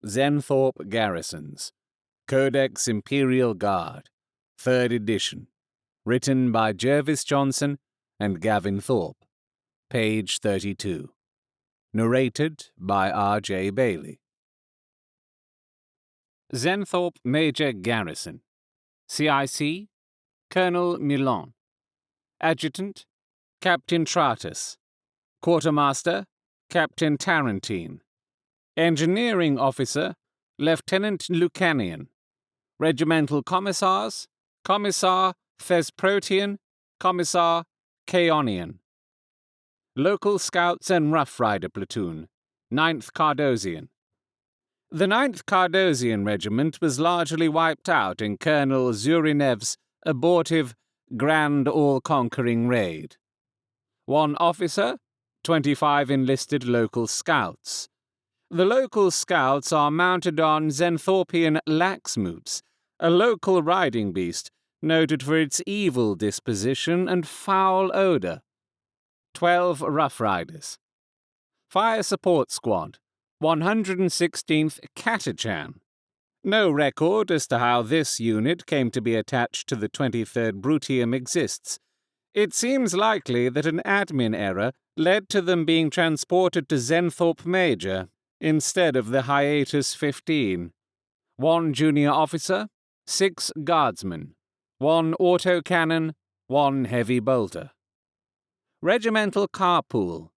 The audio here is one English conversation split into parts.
Xenthorp Garrisons, Codex Imperial Guard, 3rd edition, written by Jervis Johnson and Gavin Thorpe, page 32. Narrated by R.J. Bailey. Xenthorp Major Garrison, CIC, Colonel Milon. Adjutant, Captain Tratus. Quartermaster, Captain Tarantine. Engineering Officer, Lieutenant Lucanian. Regimental Commissars, Commissar Thesprotian, Commissar Chaonian. Local Scouts and Rough Rider Platoon, 9th Cardozian. The 9th Cardozian Regiment was largely wiped out in Colonel Zurinev's abortive, grand all-conquering raid. 1 officer, 25 enlisted local scouts. The local scouts are mounted on Xenthorpian Laxmoots, a local riding beast noted for its evil disposition and foul odor. 12 Rough Riders. Fire Support Squad, 116th Catachan. No record as to how this unit came to be attached to the 23rd Brutium exists. It seems likely that an admin error led to them being transported to Xenthorp Major instead of the Hiatus 15. 1 junior officer, 6 guardsmen, 1 autocannon, 1 heavy bolter. Regimental Carpool,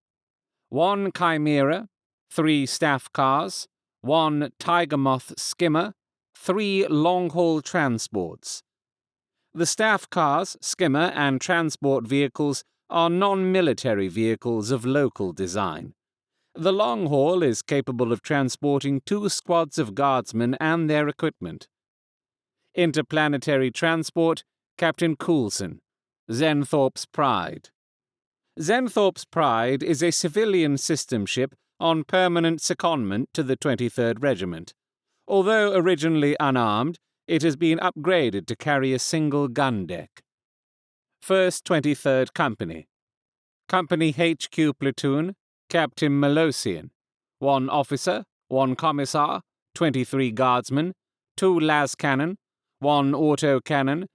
1 Chimera, 3 staff cars, 1 Tiger Moth skimmer, 3 long-haul transports. The staff cars, skimmer, and transport vehicles are non-military vehicles of local design. The long haul is capable of transporting 2 squads of guardsmen and their equipment. Interplanetary Transport, Captain Coulson, Xenthorp's Pride. Xenthorp's Pride is a civilian system ship on permanent secondment to the 23rd Regiment. Although originally unarmed, it has been upgraded to carry a single gun deck. 1st 23rd Company. Company HQ Platoon, Captain Melosian. 1 officer, 1 commissar, 23 guardsmen, 2 las cannon, 1 autocannon,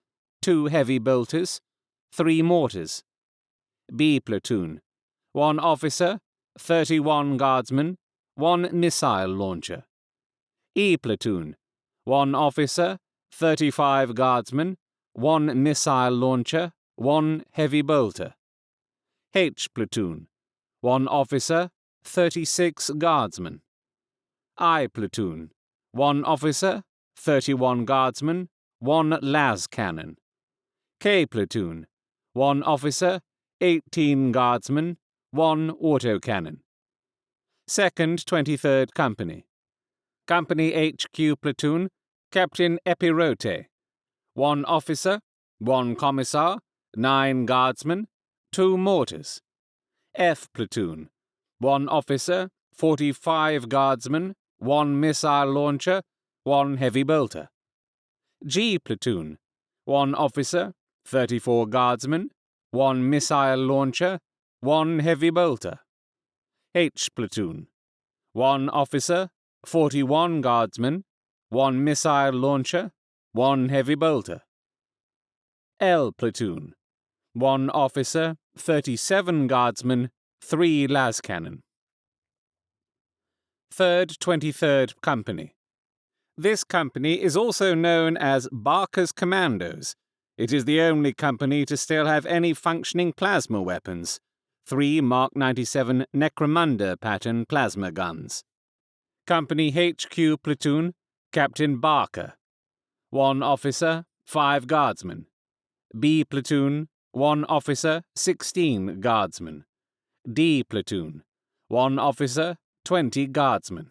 2 heavy bolters, 3 mortars. B Platoon. 1 officer, 31 guardsmen, 1 missile launcher. E Platoon. 1 officer, 35 guardsmen, 1 missile launcher, 1 heavy bolter. H Platoon. 1 officer, 36 guardsmen. I Platoon. 1 officer, 31 guardsmen, 1 las cannon. K Platoon. 1 officer, 18 guardsmen, 1 autocannon. 2nd 23rd Company. Company HQ Platoon, Captain Epirote. 1 officer, 1 commissar, 9 guardsmen, 2 mortars. F Platoon. 1 officer, 45 guardsmen, 1 missile launcher, 1 heavy bolter. G Platoon. 1 officer, 34 guardsmen, 1 missile launcher, 1 heavy bolter. H Platoon. 1 officer, 41 guardsmen, 1 missile launcher, 1 heavy bolter. L Platoon. 1 officer, 37 guardsmen, 3 las cannon. 3rd 23rd Company. This company is also known as Barker's Commandos. It is the only company to still have any functioning plasma weapons, 3 Mark 97 Necromunda pattern plasma guns. Company HQ Platoon, Captain Barker. 1 officer, 5 guardsmen. B Platoon, 1 officer, 16 guardsmen. D Platoon, 1 officer, 20 guardsmen.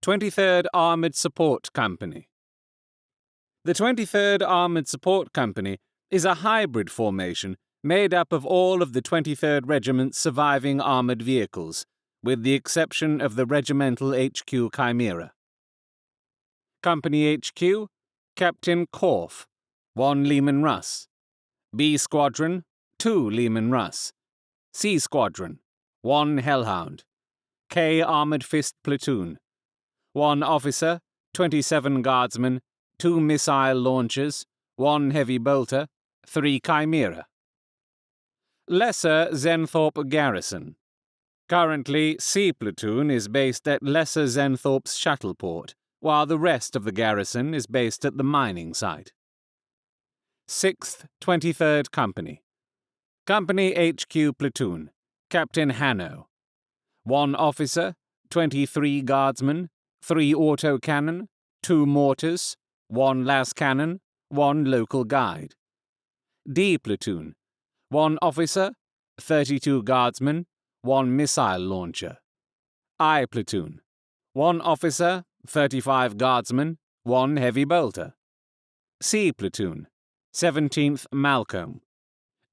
23rd Armored Support Company. The 23rd Armored Support Company is a hybrid formation made up of all of the 23rd Regiment's surviving armored vehicles, with the exception of the Regimental HQ Chimera. Company HQ, Captain Korf, 1 Lehman Russ. B Squadron, 2 Lehman Russ. C Squadron, 1 Hellhound. K Armored Fist Platoon. 1 officer, 27 guardsmen, 2 missile launchers, 1 heavy bolter, 3 chimera. Lesser Xenthorp Garrison. Currently, C Platoon is based at Lesser Xenthorp's shuttle port, while the rest of the garrison is based at the mining site. 6th 23rd Company. Company HQ Platoon. Captain Hanno. 1 officer, 23 guardsmen, 3 autocannon, 2 mortars, 1 las cannon, 1 local guide. D Platoon. 1 officer, 32 guardsmen, 1 missile launcher. I Platoon. 1 officer, 35 guardsmen, 1 heavy bolter. C Platoon. 17th Malcolm.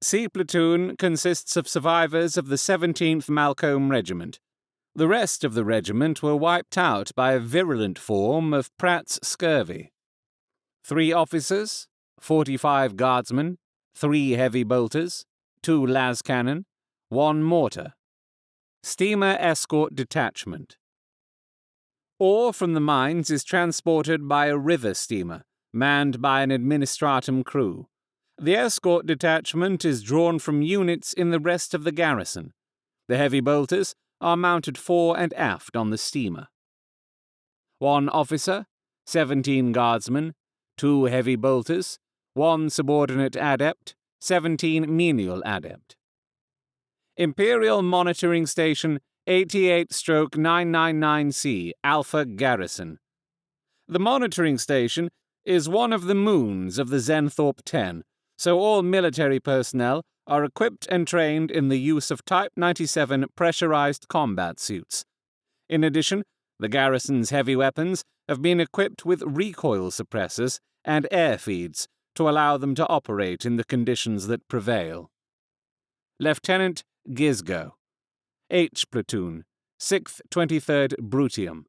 C Platoon consists of survivors of the 17th Malcolm Regiment. The rest of the regiment were wiped out by a virulent form of Pratt's scurvy. 3 officers, 45 guardsmen, 3 heavy bolters, 2 las cannon, 1 mortar. Steamer Escort Detachment. Ore from the mines is transported by a river steamer, manned by an administratum crew. The escort detachment is drawn from units in the rest of the garrison. The heavy bolters are mounted fore and aft on the steamer. 1 officer, 17 guardsmen, 2 heavy bolters, 1 subordinate adept, 17 menial adept. Imperial Monitoring Station 88-999C Alpha Garrison. The monitoring station is one of the moons of the Xenthorp 10, so all military personnel are equipped and trained in the use of Type 97 pressurized combat suits. In addition, the garrison's heavy weapons have been equipped with recoil suppressors and air feeds to allow them to operate in the conditions that prevail. Lieutenant Gizgo. H Platoon, 6th 23rd Brutium.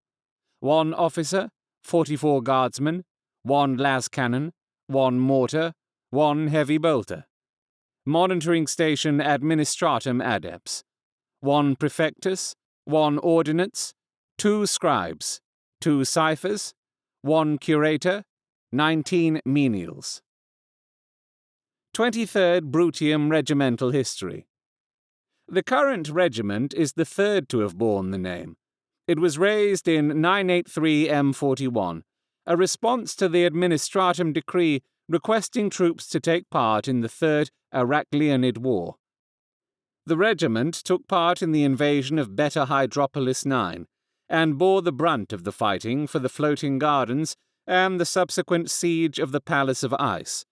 1 officer, 44 guardsmen, 1 las cannon, 1 mortar, 1 heavy bolter. Monitoring Station Administratum Adepts. 1 Prefectus, 1 Ordinates, 2 Scribes, 2 Ciphers, 1 Curator, 19 Menials. 23rd Brutium Regimental History. The current regiment is the third to have borne the name. It was raised in 983 M41, a response to the Administratum Decree requesting troops to take part in the Third Arachleonid War. The regiment took part in the invasion of Beta Hydropolis 9, and bore the brunt of the fighting for the Floating Gardens and the subsequent siege of the Palace of Ice.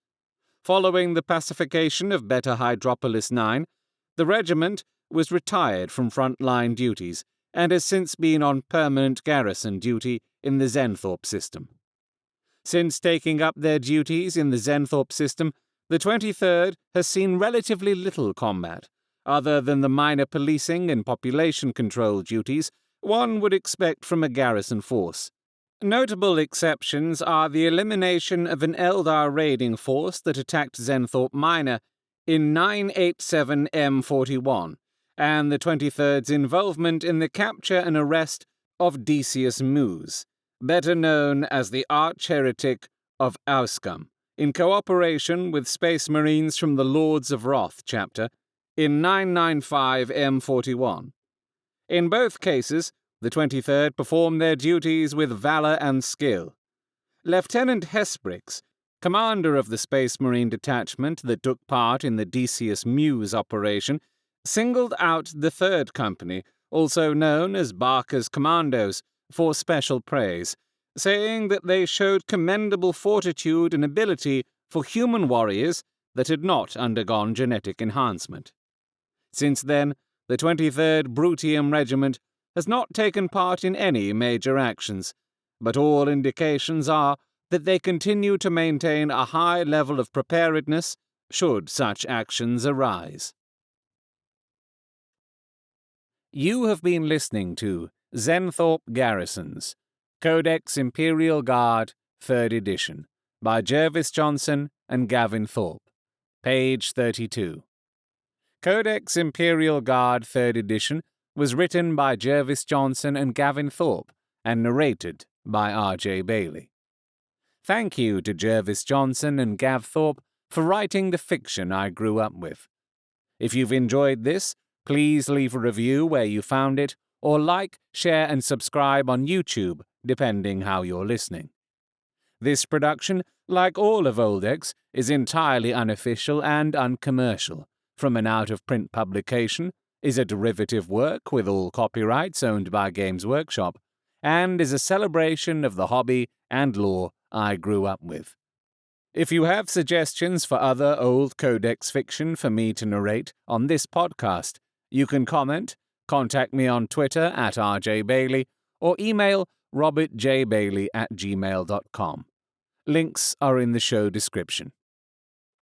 Following the pacification of Beta Hydropolis 9, the regiment was retired from front-line duties and has since been on permanent garrison duty in the Xenthorp system. Since taking up their duties in the Xenthorp system, the 23rd has seen relatively little combat, other than the minor policing and population control duties one would expect from a garrison force. Notable exceptions are the elimination of an Eldar raiding force that attacked Xenthorp Minor in 987 M41, and the 23rd's involvement in the capture and arrest of Decius Mus, better known as the arch-heretic of Auscom, in cooperation with Space Marines from the Lords of Wrath chapter in 995 M41. In both cases, the 23rd performed their duties with valor and skill. Lieutenant Hesprix, commander of the Space Marine detachment that took part in the Decius Mus operation, singled out the 3rd Company, also known as Barker's Commandos, for special praise, saying that they showed commendable fortitude and ability for human warriors that had not undergone genetic enhancement. Since then, the 23rd Brutium Regiment has not taken part in any major actions, but all indications are that they continue to maintain a high level of preparedness should such actions arise. You have been listening to Xenthorp Garrisons, Codex Imperial Guard, 3rd edition, by Jervis Johnson and Gavin Thorpe, page 32. Codex Imperial Guard, 3rd edition, was written by Jervis Johnson and Gavin Thorpe, and narrated by R.J. Bailey. Thank you to Jervis Johnson and Gav Thorpe for writing the fiction I grew up with. If you've enjoyed this, please leave a review where you found it, or like, share, and subscribe on YouTube, depending how you're listening. This production, like all of Oldex, is entirely unofficial and uncommercial, from an out-of-print publication, is a derivative work with all copyrights owned by Games Workshop, and is a celebration of the hobby and lore I grew up with. If you have suggestions for other old Codex fiction for me to narrate on this podcast, you can comment, contact me on Twitter at rjbailey, or email robertjbailey@gmail.com. Links are in the show description.